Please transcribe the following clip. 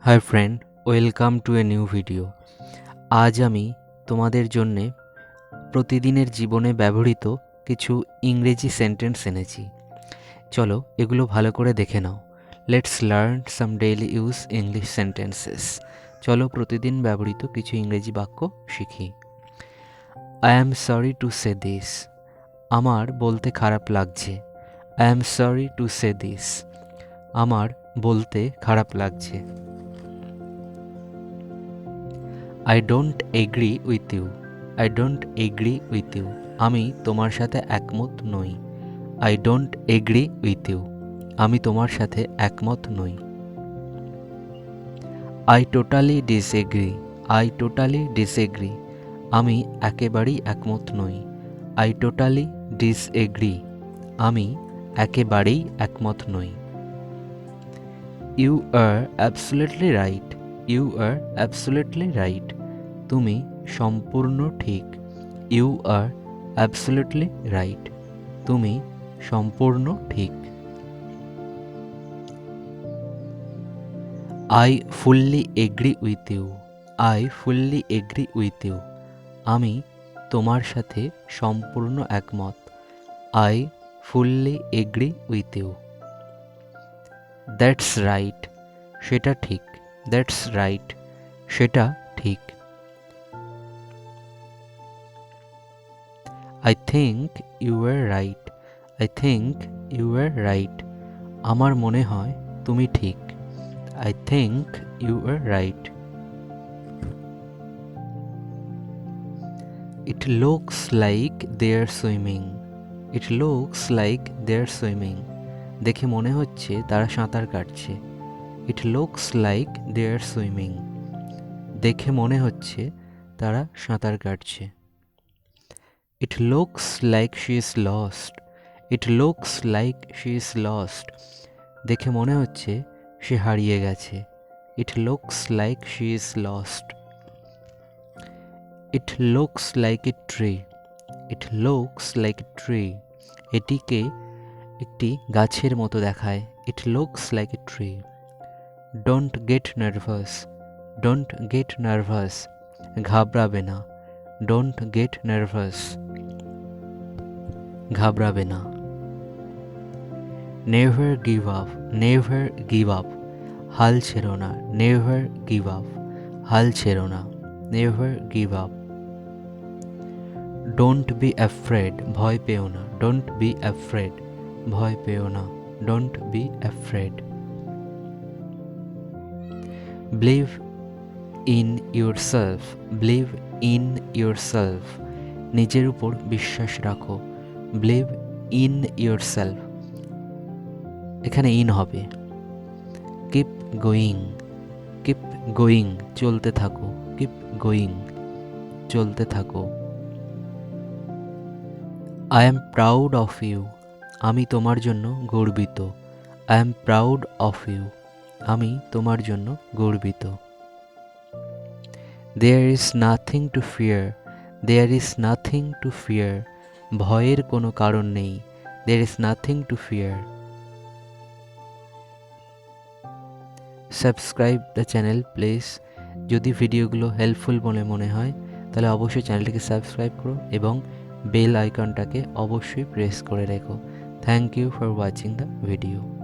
Hi friend, welcome to a new video. আজ আমি তোমাদের জন্যে প্রতিদিনের জীবনে ব্যবহৃত কিছু ইংরেজি সেন্টেন্স এনেছি। চলো এগুলো ভালো করে দেখে নাও। Let's learn some daily use English sentences. চলো প্রতিদিন ব্যবহৃত কিছু ইংরেজি বাক্য শিখি। I am sorry to say this. আমার বলতে খারাপ লাগছে। I am sorry to say this. আমার বলতে খারাপ লাগছে। I don't agree with you. I don't agree with you. আমি তোমার সাথে একমত নই। I don't agree with you. আমি তোমার সাথে একমত নই। I totally disagree. I totally disagree. আমি একেবারেই একমত নই। I totally disagree. আমি একেবারেই একমত নই। You are absolutely right. You are absolutely right. তুমি সম্পূর্ণ ঠিক। You are absolutely right. তুমি সম্পূর্ণ ঠিক। I fully agree with you. I fully agree with you. আমি তোমার সাথে সম্পূর্ণ একমত। I fully agree with you. That's right. সেটা ঠিক। That's right. সেটা ঠিক। I think you were right. I think you were right. আমার মনে হয় তুমি ঠিক। I think you were right. It looks like they're swimming. It looks like they're swimming. দেখে মনে হচ্ছে তারা সাঁতার কাটছে। It looks like they're swimming. দেখে মনে হচ্ছে তারা সাঁতার কাটছে। It looks like she is lost. It looks like she is lost. দেখে মনে হচ্ছে সে হারিয়ে গেছে। It looks like she is lost. It looks like a tree. It looks like a tree. এটিকে একটি গাছের মতো দেখায়। It looks like a tree. Don't get nervous. Don't get nervous. ঘাবড়াবে না। Don't get nervous. ঘাবড়াবে না। Never give up. Never give up. হাল ছেড়ো না। Never give up. হাল ছেড়ো না। Never give up. Don't be afraid. ভয় পেও না। Don't be afraid. ভয় পেও না। Don't be afraid. Believe in yourself. Believe in yourself. নিজের উপর বিশ্বাস রাখো। Believe in yourself. এখানে ইন হবে। Keep going. Keep going. চলতে থাকো। Keep going. চলতে থাকো। I am proud of you. আমি তোমার জন্য গর্বিত। I am proud of you. আমি তোমার জন্য গর্বিত। There is nothing to fear. There is nothing to fear. ভয়ের কোনো কারণ নেই। There is nothing to fear. Subscribe the channel please. যদি ভিডিওগুলো হেল্পফুল বলে মনে হয় তাহলে অবশ্যই চ্যানেলটিকে সাবস্ক্রাইব করো এবং বেল আইকনটাকে অবশ্যই প্রেস করে রেখো। Thank you for watching the video.